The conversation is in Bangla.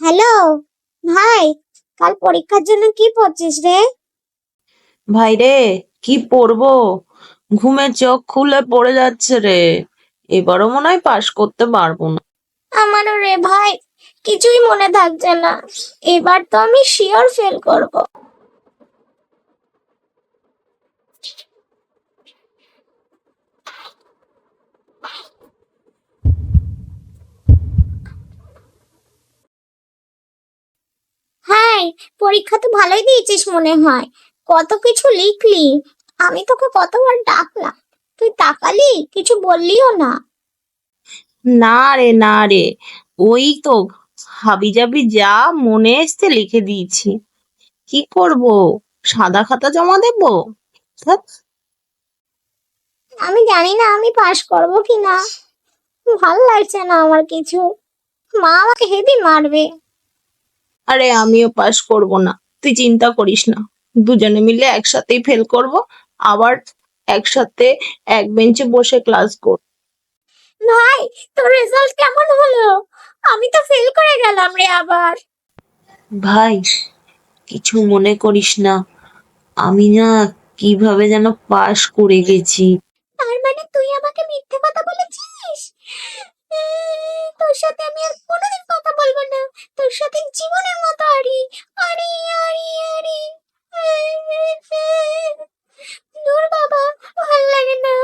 হ্যালো ভাই, কাল পরীক্ষার জন্য কি পড়ছিস রে? ভাই রে, কি পড়বো? ঘুমের চোখ খুলে পড়ে যাচ্ছে রে। এবারও মনে হয় পাশ করতে পারবো না। আমারও রে ভাই, কিছুই মনে থাকছে না। এবার তো আমি শিওর ফেল করব। হাই, পরীক্ষা তো ভালোই দিয়েছিস মনে হয়। কত কিছু লিখলি। আমি তোকে কতবার ডাকলাম, তুই তাকালি, কিছু বললিও না। না রে, না রে, ওই তো হাবিজাবি যা মনে এসছে লিখে দিয়েছি। কি করব? সাদা খাতা জমা দেবো? ধ্যাৎ। আমি জানি না আমি পাশ করব কি না। ভালো লাগছে না আমার কিছু। মা আমাকে হেবি মারবে। আরে আমিও পাশ করব না, তুই চিন্তা করিস না। দুজনে মিলে একসাথেই ফেল করব, আবার একসাথে এক বেঞ্চে বসে ক্লাস করব। ভাই, তোর রেজাল্ট কেমন হলো? আমি তো ফেল করে গেলাম রে আবার। ভাই, কিছু মনে করিস না। আমি না কিভাবে যেন পাশ করে গেছি। তার মানে তুই আমাকে মিথ্যে কথা বলেছিস? তোর সাথে আমি আর কোনোদিন কথা বলবো না। তোর সাথে জীবনের মতো আড়ি আড়ি আড়ি আড়ি। দূর বাবা, ভাল লাগে না।